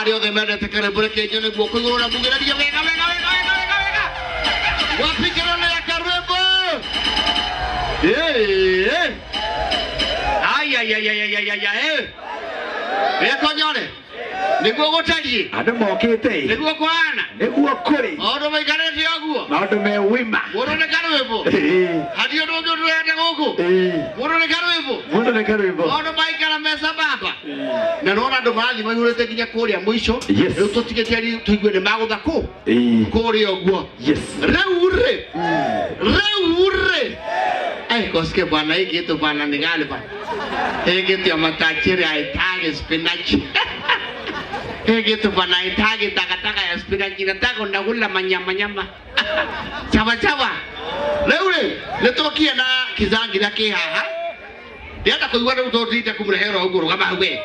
Mario de Mende Karembure Kenyo ni Boko Gora Bugera dia vega. Wapi kelele ya Karembo? Ay. Konyole. Niguo gutari. Andu mokite. Niguo kwana. Niguo kuri. Maundu maikarite oguo. Maundu me wima. Mundu ni Karembo. Hadi undu ndurenda guku. Mundu ni Karembo. Mundu ni Karembo. Maundu maikara mesa baba. Na nona andu marathi maihurite nginya kuria muico. Riu tutigite ari tuigue ni magutha ku. Kuria oguo. Yes. Reure. Ai koske bwana ikitu bwana ni gali bwana. Ikitu ya matachiri aitage spinach. Ikitu bwana aitage takataka ya spinach nataka ndakula manyama. Chava. Reure netokia na kizangi lake haha. Ndiata kuigua riu totite kumrehera oguru kama we.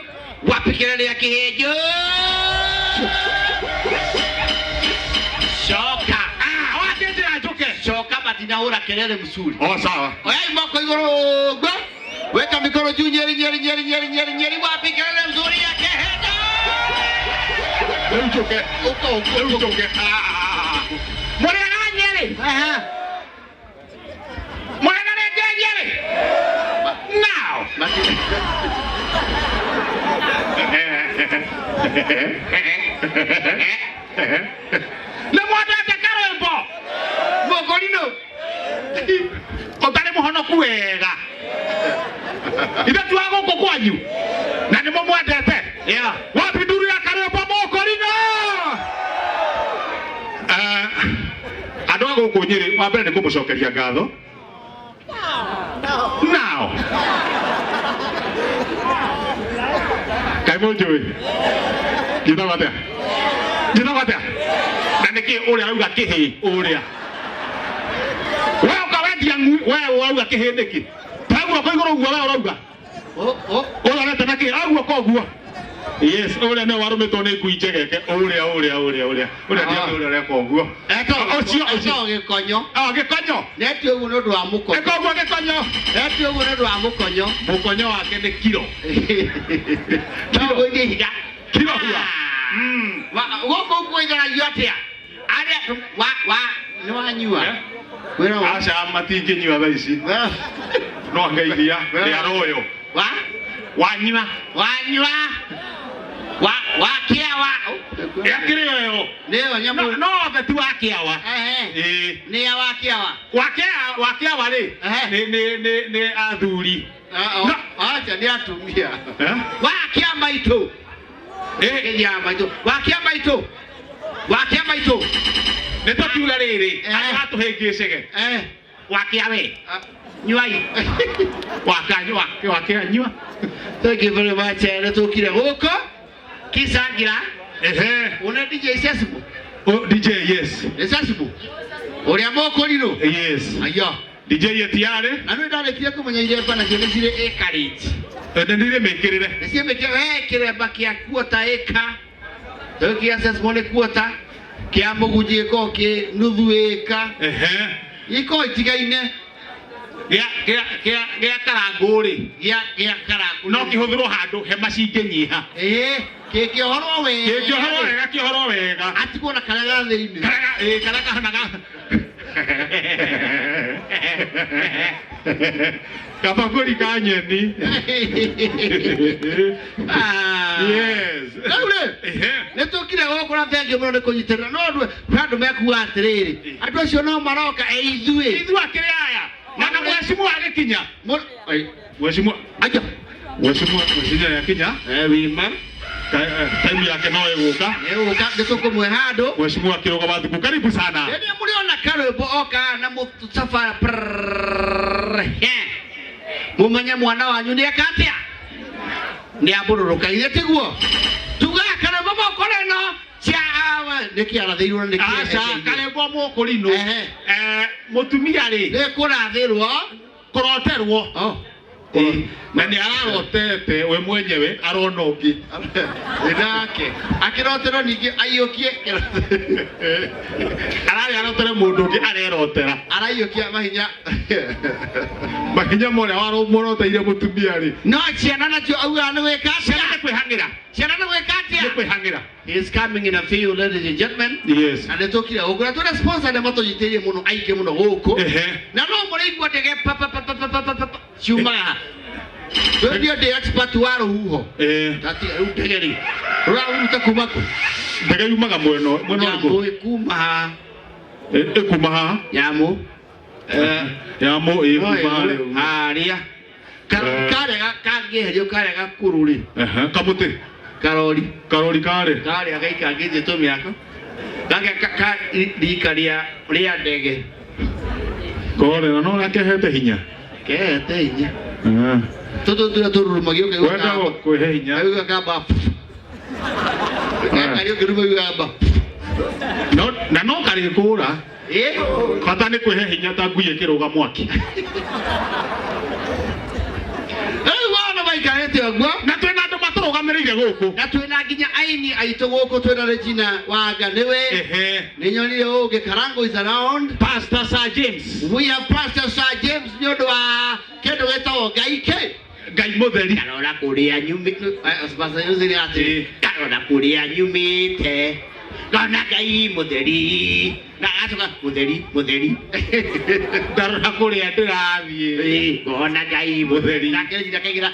Wapi kelele ya kihejo? Shoka. Watete ajoke. Shoka batinaura kelele msuri. Sawa. Oya mbako igoro gwa. Weka mikono juu nyeri. Wapi kelele msuri ya kihejo? Ujoke. Ujoke. Morena nyeri. Morena nyeri. Now. Le mwata Karembo. Mokolino. Otale muhono kuwega. Ida tuago kokwanyu. Na ni mwatete. Yeah. Wapi duru ya Karembo mokolino? Adogo kunyiri wabere ni kumucokeria ngatho. Now. Kaimojoi. Kita batea. Na niki uria auga kihi uria. Wewe ukawendia wewe auga kihi niki. Tagura kwa iguru wewe urauga. Ola nete naki agua koguo. Yes, uria ne warumetwo ni kuinjegeke uria. Uria ndio uria koguo. Ocio gikonyo. Gikonyo. Neti ugu no ndu wa mukonyo. Ekoguo gikonyo. Neti ugu no ndu wa mukonyo. Mukonyo wake ni kilo. Kilo ndi higa. Kilo huwa. Goko kuigara yote. Are wa ni wanyua. Wera acha matingi nyua thaa ici. No ngeithia ri aroyo. Wanyua. Wakiawa. Yakireo. Leo nyamu. No beti wakiawa. Ni ya wakiawa. Wakiawa ri. Ni athuri. Acha ni atumia. Wakiama ito. Wakiama ito. Neto kiuga riri. Atu hengicege. Wakiawe. Nyuai. Wakanyua. Thank you very much. Netokire huko. Kisangira. Una DJ Sesibu. DJ yes. Sesibu. Oria moko lino. Yes. Ayo. DJ yetiare. Anu ndale kile kumenya ile pana kile zile ekarit. Ndile mekirire. Nsie mekire kile bakia kuota eka. Tokia sasa mole kuota. Kia mugujie koke nuthu eka. Iko itigaine. Gĩa karangũrĩ gĩa karangũ no kĩhũthĩrwo handũ hema cingĩnyiha kĩkĩohorwo wega atigwo na karĩa gathĩinĩ karĩa kahanaga kabakũri ka nyeni. Yes. Nĩtũkire gũkũ na thengiũ mũno nĩ kũnyitĩrĩra no andũ mekuga atĩrĩrĩ andũ acio no maroka ithuĩ akĩrĩ aya na mheshimiwa akinya mheshimiwa yakinya wima time yake no ĩgũka nĩtũkũmwe handũ mheshimiwa akĩrũgama thuku karibu sana rĩrĩa mũrĩona Karembo oka na mũsafara mũmenye mwana wanyu nĩ eka atĩa nĩ ambũrũrũkaire tiguo tuga Karembo mokoreno nikiarathirwo na Karembo mokorino mutumia ri nikurathirwo kuroterwo na ni ararotete we mwenyewe arona ungi nake akiroterwo ningi aiyukie arari arotere mundu ungi arerotera araiyukia mahinya mole waro moroteire mutumia ri no ciana nacio auga ni weka ciana ni kwihangira ciana ni weka atia ni kwihangira He is coming in a few, ladies and gentlemen. Yes. And let's talk here. We're going to sponsor them to tell you mono aike mono hoko. Na no mo iko tege pa chuma. Wewe the expert waro huho. Tati utegeri. Ra utakumako. Ndege yumaga mweno Yamu ikuma. Ekumaha. Yamu. Yamu ekumaha. Haria. Kare kage hejo kare gakururi. Kamute. Karori kare. Kare agaika ngije to miaka. Kage likaria ria ndege. Kore na no nakehete hinya. Kehete hinya. Todo magio ke wenda kwehe hinya. Ayo kaba. Kare kirumo yaba. No na no kare kura. Kata ni kwehe hinya ta nguye kiruga mwaki. Na twena andu maturugamirire guku na twena nginya aini aitu guku twena Regina Wanga niwe ninyonire ungi Karango is around. Pastor Sir James. We have Pastor Sir James ni undu wa kindu gitagwo Ngai mutheri karora kuria nyumite Pastor James ati karora kuria nyumite Gana Ngai mutheri na atoka mutheri karora kuria ndirathie gona Ngai mutheri na kile kagira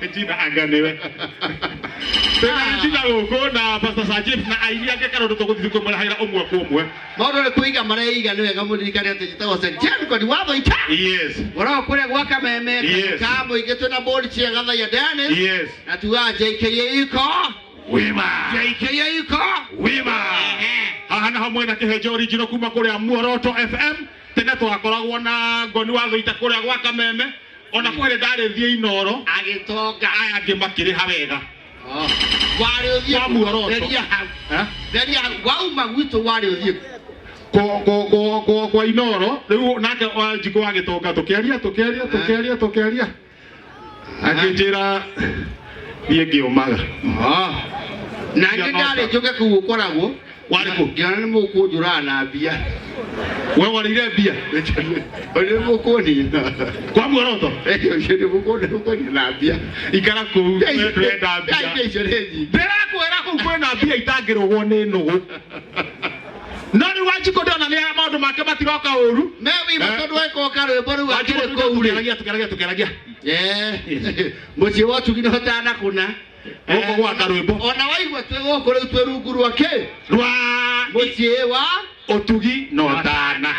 Regina anganewe. Regina guko na Pastor Sir James na airia ke karo tuguthi kumurahira umwe kwa umwe. Maundu ni kuiga mareiga niwe gamuririkane ati jitagwo St. John kwa diwatho ita. Yes. Wara kuria gwaka meme kambo igetwe na board cia gatha ya Dennis. Yes. Na tuwa JKA iko. Wima. JKA iko. Wima. Haha na hamwe na kihejo original kuma kuria Muoroto FM. Tena twakoragwo na ngoni watho ita kuria gwaka meme. Ona kwere ndare thie inoro agitonga aya ngimakiriha wega wari uthie kwa Muoroto deria wauma gwitu wari uthie kwa inoro riu nake njiko wagitonga tukiaria akijira thie ngiumaga na ngindare njoke kugu koragwo wariku ngiona ni mukunjura na mbia we warire mbia ole mukoni kwa Muoroto shiri mukoni na mbia ikara ku ndenda mbia ndirakwera ku kwena mbia itangirugwo ni nugu nani wajiko ndona ni maundu make matiroka uru mewi mutondu weko karwimbo riu akire ku tukeragia muci watu gino tana kuna Oko gwa karwimbo ona waigwa twe goko riu twe rungu rwake rwa muci wa otugi no tana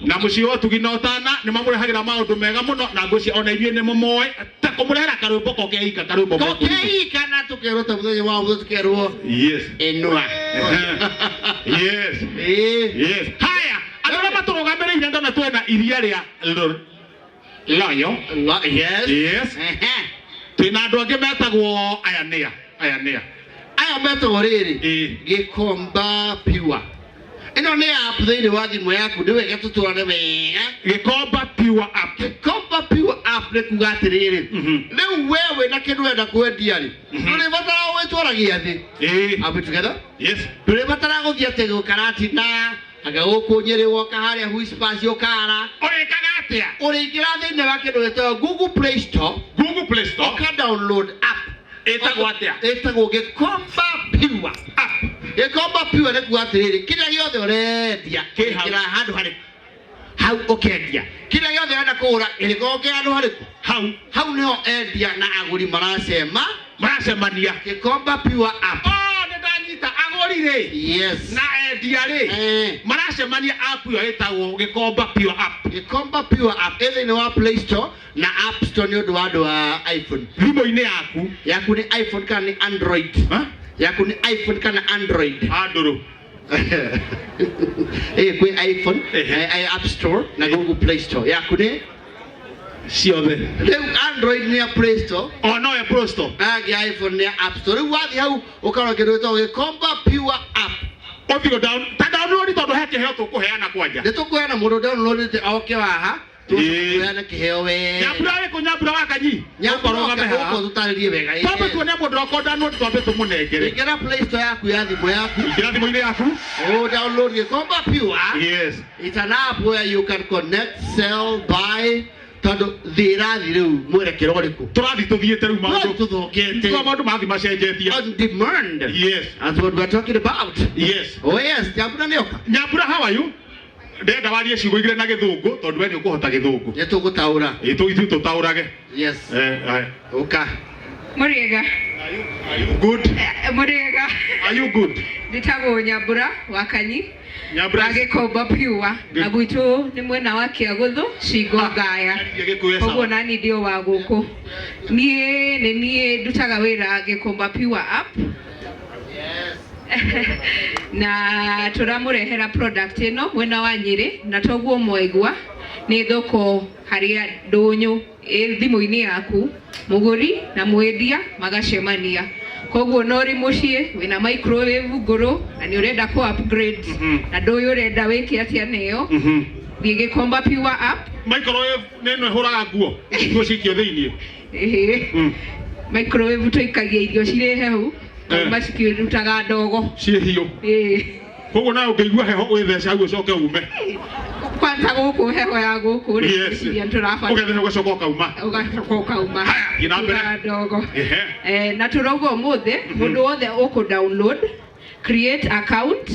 na muci otugi no tana ni mamurahagira maundu mega muno na nguci ona ithie ni mumoe ta kumurehera karwimbo kokeika karwimbo kokeika na tukerota muthenya wa muthu tukerwo enwa yes haya andora maturugamire ndona twena iria ria loyo yes twina andu angi metagwo aya metagwo riri Gikomba Pure. Ino ni app thiini wa thimu yaku ni wega tutwarane wega Gikomba Pure app. Gikomba Pure app ni kuga atiriri riu wewe na kindu wenda kwendia ri nduri batara gwitwaragia thi are we together? Yes. Nduri batara guthia te gukarati na aga gukunyiri woka haria Whispers yokara Urikaga atia urigira thiini wa kindu wetagwo Google Play Store uka download app etagwo atia etagwo Gikomba Pure app. Gikomba Pure ni kuga atiriri kila giothe urendia kira handu hari hau ukendia kila giothe urenda kugura iriko ke handu hariku hau niho endia na aguri maracemania Gikomba Pure app. Ndanyita agurire yes na endia ri maracemania app yo etagwo Gikomba Pure app. Gikomba Pure app ethini wa Play Store na App Store ni undu wa andu wa iPhone. Thimũ-inĩ yaku ni iPhone kana ni Android yaku ni iPhone kana Android anduru kwi iPhone App Store na Google Play Store yaku ni ciothe riu Android ni ya Play Store no ya Play Store agi iPhone ni ya App Store riu wathi hau ukarora kindu gitagwo Gikomba Pure app othio download tondu he kiheo tukuheana kwanja nitukuheana mundu download te oke waha tukuheana kiheo we nyambura wakanyi nyambura uko tutaririe wega papa tuone mundu wako download twambe tumunengere ingira Play Store yaku ya thimu yaku ingira thimu-ini yaku download Gikomba Pure. Yes. It's an app where you can connect, sell, buy, tondu thirathi riu mwerekero uriku turathi tuthiete riu maundu tuthokete kwa maundu mathi macenjetie on demand. yes That's what we're talking about. yes Oh yes, Nyambura nioka. Nyambura, how are you? Ndenda warie ciugo igire na githungu tondu we ni ukuhota githungu Nitugutaura. ithu tutaurage Yes. Uka. Muriega. Are you good? Muriega. Are you good? Nditagwo Nyambura Wakanyi. Nyambura Agikomba piwa. Na gwitu ni mwena wa Kiaguthu Shingo Ngaya. Koguo nani ndio wa guku. Nie ndutaga wira Agikomba piwa app. Na turamurehera product ino mwena wa Nyeri na toguo mwaigua ni thoko haria ndunyu thimu-ini yaku muguri na mwendia magacemania. Koguo no ri mucii wina microwave nguru na ni urenda ku upgrade na nduyu urenda wiki atia neyo thie Gikomba piwa app. Microwave neno ihuraga nguo nguo cikio thiini microwave tuikagia irio cire hehu kamba cikirutaga ndogo cie hiu koguo na ungeigua heho witheca hau ucoke ume kwanza guku heho ya guku ndio turafanya ugethe ugacoka ukauma ina mbere ndogo na turogo umuthe mundu wothe uku download create account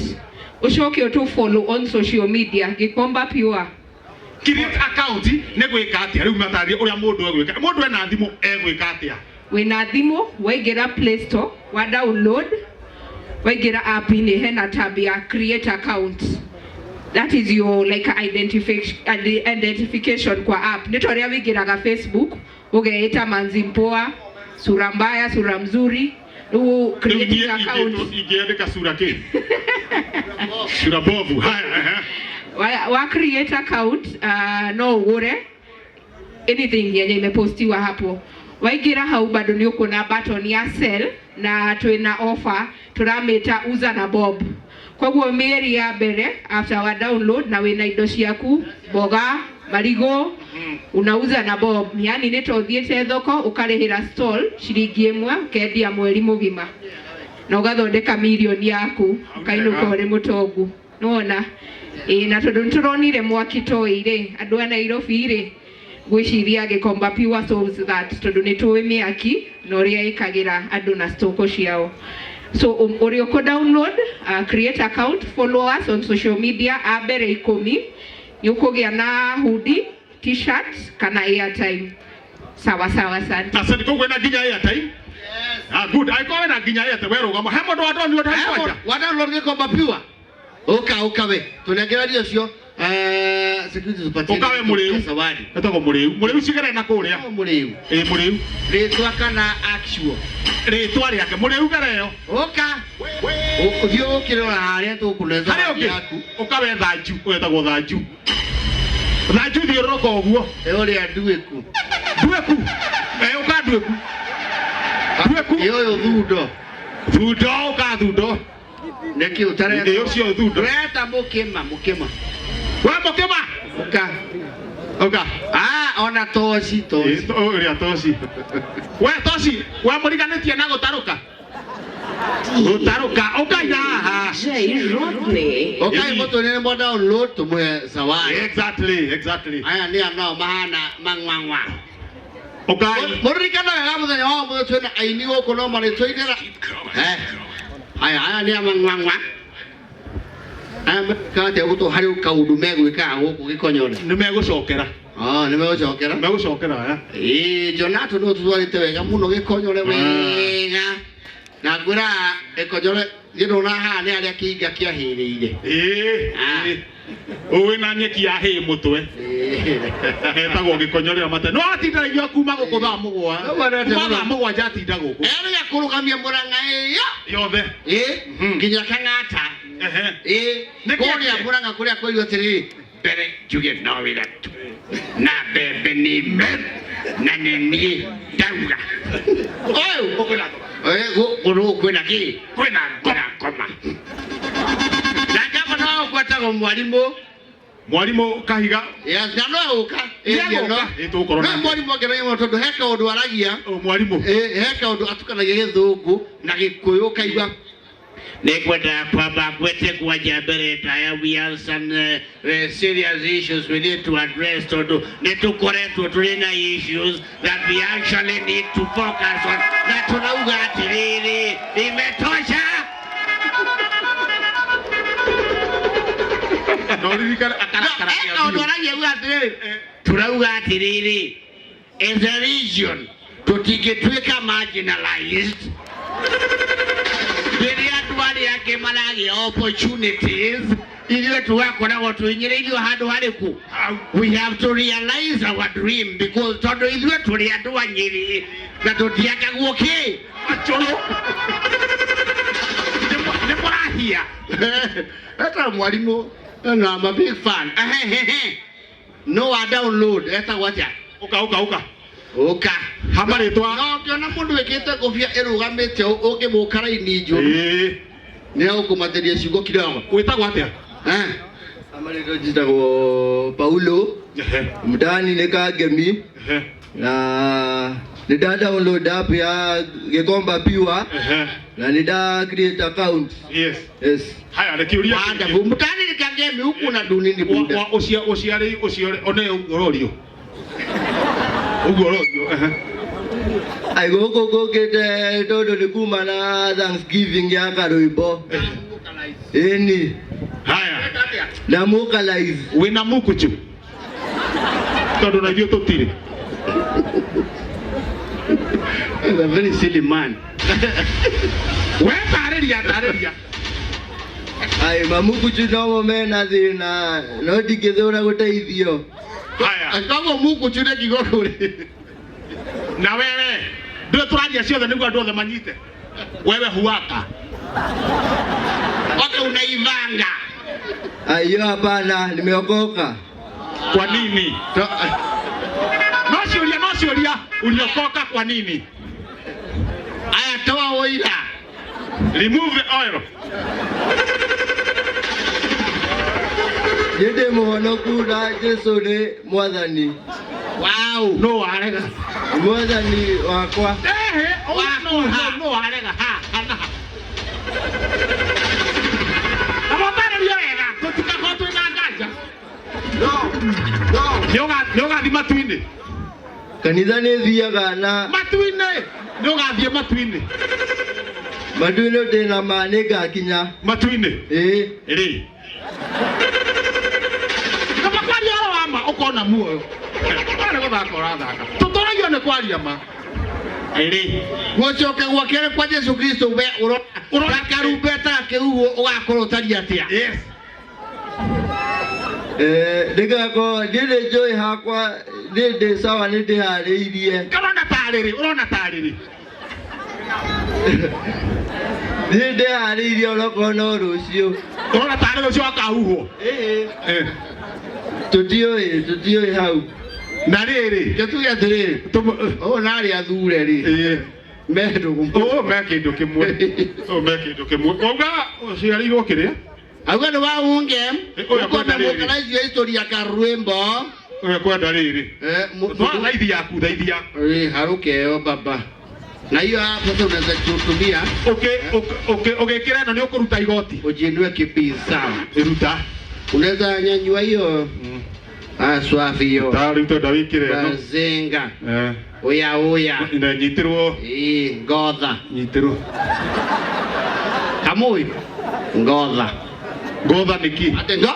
ucoke utu follow on social media Gikomba piwa. Create account ne gwika atia riu matari uria mundu egwika mundu ena thimu egwika atia wina thimu waingira Play Store wa download waingira app ini hena tab ya create account. That is your like identification kwa app. Nitoria wingiraga Facebook ugeita Manzi Mpoa, sura mbaya sura mzuri u create account ikiandika sura ke sura bovu haya wa create account no ugure anything yenye imepostiwa hapo. Waingira hau bado ni uko na button ya sell na twina offer turamita uza na bob. Koguo mieri ya mbere after wa download na wina indo ciaku boga marigo unauza na bob, yani ni tothiete thoko ukarihira stall ciringi imwe ukendia mweri mugima na ugathondeka milioni yaku ukainuka uri mutongu nona na tondu nituronire mwakitoire andu a Nairobi ri gwiciria Gikomba piwa solves that tondu nituwi miaki na uria ikagira andu na stoko ciao. So uri uko download create account, follow us on social media abere 10 ni ukugia na hoodie t-shirt kana airtime. Sawa asante. Asante kwa kwenda ginya airtime. Yes. Good. I go na ginya airtime wero ngamo hemo ndo watu ndio tayari. Download Gikomba piwa. Ukawe tunengera dio cio security tupatie ukawe muriu sawadi etako muriu cigere na kuria muriu muriu ritwa kana actual ritwa riake muriu gereo uka uthio ukirora haria tukuneza yaku ukawe thanju etako thanju thio roko uguo uria ndueku ukandueku yo thundo ukathundo neki utare ndio cio thundo reta mukima wa mukima uka ona toci uria toci we toci wa muriganitie na gutaruka ukaina haha ukai moto ni mo download tumwe sawadi exactly aya ni anao mahana mangwangwa ukai murikana ga muthenya wa muthe twina aini guku no mari twigira aya ni mangwangwa kate guto hari ukaudu megwika guku Gikonyore ni megucokera ni megucokera Jonato no tutwarite wega muno Gikonyore wega na ngura Gikonyore gido na ha ni aria kinga kiahiriire uwe na nyeki ya hi mutwe etagwo Gikonyore amate no atinda igwa kuma guku tha mugwa jatinda guku eri akurugamia muranga yothe nginya kangata kuria muranga kuria kwirwo atiri mbere njuge no wira tu na bebe ni na nini dauga guru kwina ki kwina koma na kama no kwatago mwalimu kahiga yes na no uka tukorona mwalimu ngereyo tondu heka undu aragia mwalimu heka undu atukanagia Githungu na Gikuyu kaigwa Nekwenda kwamba kwete kwa jabere taya we have some serious issues we need to address to correct tulina issues that we actually need to focus on. Na tunauga atiriri imetosha. Tunauga atiriri as a region tutiketweka marginalized. Opportunities we have to realize our dream because I'm a big fan. No, I download. Oka. Habari toa. No, kiona mundu wekete kofia erugamete oke mukara inijo. Neo kumateria shigo kidogo. Wetagwo atia? Amarito jitagwo Paulo. Mudani neka gemi. Na nida download app ya Gekomba Piwa. Na nida create account. Yes. Haya nikiuria. Wanda mudani nika gemi huku na dunini buda. Osiari one ororio. Ugororio. I go get todo de kuma na Thanksgiving ya Karoibo. Eni. Haya. Na mukalize. Wina mukuchu. Todo na vyoto tire. He's a very silly man. Where tareria. Ai mamukuchu no mena zina no digethora guteithio. Haya. Akago muku chune kigokore. Na wewe ndio turaje sio ndio ndio ndo manyite. Wewe huaka. Waka unaivanga. Ayo hapana nimeokoka. Kwa nini? Nosioria uliokoka kwa nini? Aya toa oila. Remove the oil. Yede muhono kuna Jesu ni mwathani. Wow. No arega. Mwathani wakwa. No arega. Amotana liega. Tutika kotu inagaja. No. Nyoga di matuine. Kanitha ni thiaga na matuine. Nyoga di matuine. Matuine ndina mane gakinya. Matuine. Ri. Ukona muoyo ana gothakora thaka tutoragio ne kwaria ma eri gwocoke gwakere kwa Yesu Kristo we urakarumbeta kiugo ugakorwo tari atia. Yes. Ndegako ndire joy hakwa ndinde sawa ndihariirie urona tariri ndinde hariirie orokono rucio urona tariri ucio akahuhwo Tutio hau. Na riri, ketuya thiri. Nari athure ri. Medo kumpo. Mekindo kimwe. Oga uciarirwo kiria? Agwa ni wa ungem. Ukona mukaraji historia ka Rwembo. Kwenda riri. Thaithi yaku. Harukeo baba. Na hiyo hapo sasa unaweza kutumia. Kira ino ni ukuruta igoti. Ujinwe kipisa. Iruta. Unaweza nyanyua hiyo. Swafi hiyo. Tari to dawikire no. Bazenga. Oya. Ina nyitirwo. Ngodha. Nyitirwo. Kamui. Ngodha niki. Atenga.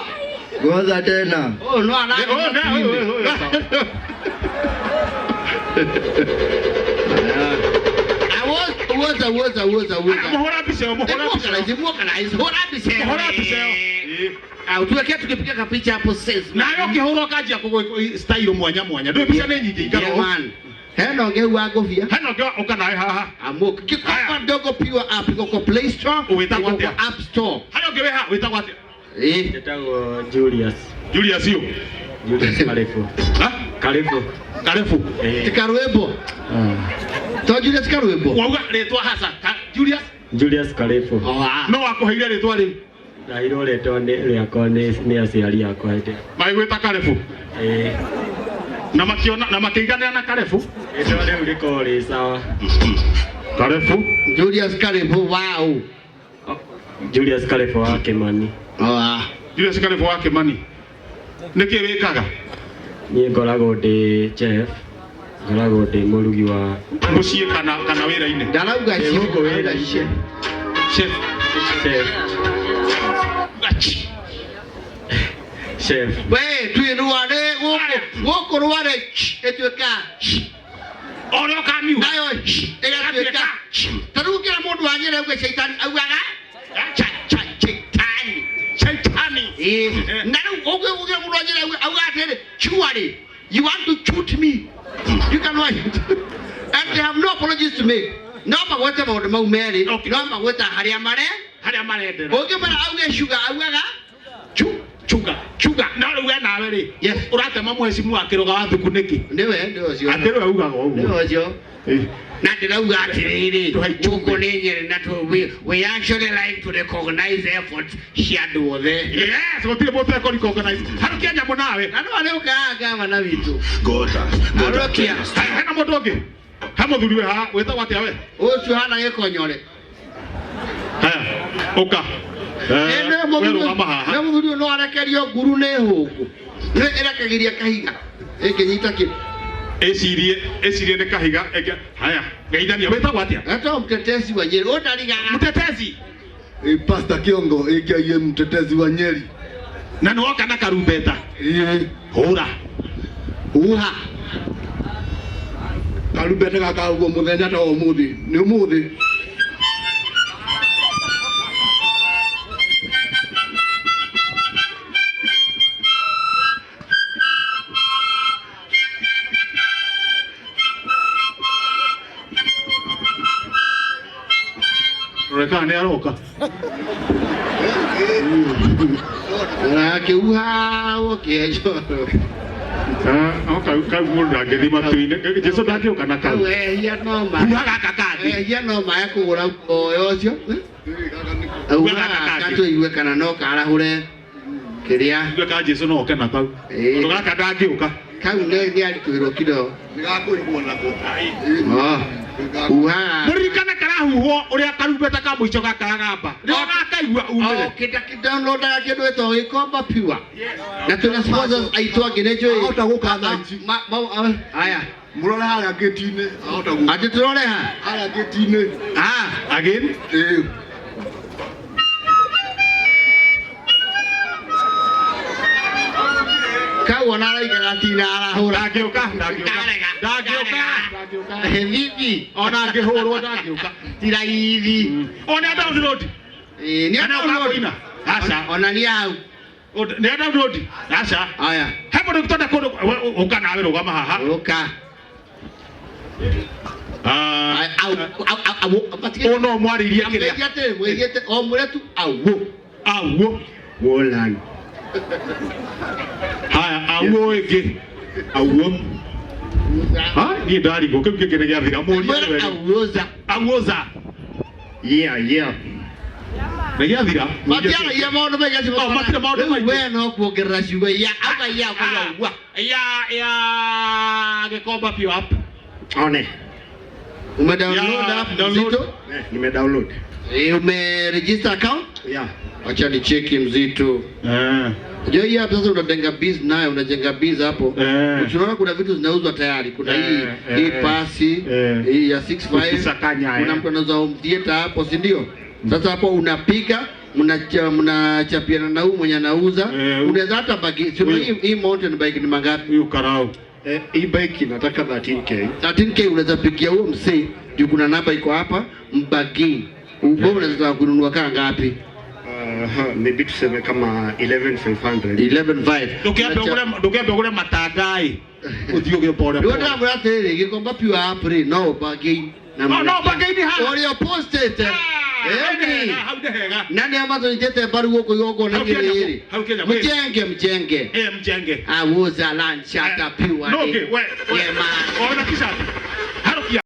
Ngodha tena. No ana. Woza. Mohora biseo. Tuweke tukipiga kapicha hapo sasa. Na yo kihoro kaji ako style mwanya. Ndio picha ni nyingi ikaro. Man. Heno ngeu agofia. Heno ngeu ukanae haha. Amuk. Kikopa ndogo piwa app kwa Play Store. Uitagwa atia? App Store. Heno ngeu ha uitagwa atia? Ndetagwo Julius yo. Julius Karifu. Karifu. Tikarwebo. To Julius Karwebo. Wauga retwa hasa. Julius Karifu. No wakuheire retwa ri. Na hilo retwa riakwa ni aciari yakwa hende. Maigweta Karifu. Na makiigana na Karifu. Retwa riu riko ri sawa. Karifu. Julius Karifu. Wow. Julius Kalefo wa Kimani. Julius Kalefo wa Kimani. Niki wikaga? Niĩ ngoragwo ndĩ chef. Ngoragwo ndĩ mũrugi wa muciĩ kana wĩra-inĩ. Ndarauga gũkũ wĩra-inĩ. Chef. Chef. We twĩruare gũkũ rware ĩtuĩka Oro kamiu. nayo ĩgatuĩka tarĩu kĩra mũndũ wa Nyeri auga shaitani augaga shaitani na rĩu ũguo mũndũ wa Nyeri auga atĩrĩ surely you want to shoot me you cannot and they have no apologies to make no magwete maũndũ mau merĩ no magweta harĩa marendera ũngĩmara auge sugar augaga chuga na rĩu nawe rĩ yes ũratema mwecimu wa kĩroga wa thuku nĩkĩ nĩwe ũcio atĩrĩ augaga ũguo nĩwe ũcio na ndĩrauga atĩrĩrĩ gũkũ nĩ Nyeri na we actually like to recognize efforts cia andũ othe yes gũtirĩ mũndũ recognize harĩ Kenya mũno nawe na no arĩ ũkaga gavana witũ Arokia hena mũndũ ũngĩ he mũthuri we haha wĩtagwo atĩa we ũcio hana gĩkonyore haya ũka nĩ mũthuri no arekerio nguru nĩ hũngũ nĩ ĩrekagĩria kahiga ĩkĩnyita kĩ ecirie nĩ kahiga haya geithania wĩtagwo atĩa atao mtetezi wa Nyeri ũndarigaga mtetezi Pastor Kiongo aka mtetezi wa Nyeri. na nĩ woka na karumbeta hũra uha Karumbeta gaka ũguo mũthenya ta ũmũthĩ nĩ ũmũthĩ. Reka nĩ aroka akĩuha ũkĩeco kau mũndũ ndangĩthi matu-inĩ Jesu ndangĩũka na kau ehia no mae kũgũra oyo ũcio auga tũigue kana no karahũre kĩrĩa Iwe ka Jesu no oke na kau mũndũ gaka ndangĩũka kau nĩ aritũhĩrwo kidogo Nĩgakũrigwo nako. uha mũririkane karahuhwo ũrĩa karumbeta ka mũico gakagamba rĩo gakaigua umĩre kĩdownloadaga kĩndũ gĩtagwo gĩkomba pure na twĩna sponsors aitũ angĩ nĩ njũĩ Ahota gũka thaa ici. aya Mũrore harĩa gĩti-inĩ ahota gũka. atĩ tũrore ha Harĩa gĩti-inĩ. again kau ona araigara tina arahũra ndangĩũka vivi ona angĩhũrwo ndangĩũka ti raithi ona download nĩ download aca ona nĩ hau nĩ download aca aya he mũndũ tũtenda kũndũ ũka nawe rũgama haha ũka no mwarĩirie kĩrĩa mwĩgĩte o mũrĩa tu aguo Wolan haya aguo ĩngĩ aguo niĩ ndarigwo kĩu kĩngĩ nĩ gĩathira mũria aguoza nĩ gĩathira matiaragia maũndũ matirĩ maũndũ maingĩ we no kuongerera ciugo ya auga ya kũgwa ya gĩkomba pure app One. umedownload app Mzito Nimedownload. umeregister account Yeah. acha ni cheki Mzito unajua hii hapa sasa unajenga biz nayo unajenga biz hapo unaona kuna vitu zinauzwa tayari kuna hii pasi hii ya 65 kuna mtu anauza home theater hapo si ndio sasa hapo unapiga mnachapiana na huyu mwenye anauza unaweza hata bagi hii mountain bike ni mangapi hiyo karao Hii bike nataka 13k unaweza pigia huo msee juu kuna namba iko hapa mbagi wewe unaweza kununua kama ngapi maybe tuseme kama 11,500 11,500 ndukiambia ugure matangai uthio gipore ndio ndio brate gikomba pure app no bagi no bagi ni ha or posted nani Amazon jete baru huko yoko na ngiri mjenge mjenge awuza lunch hata pure no we ona kisha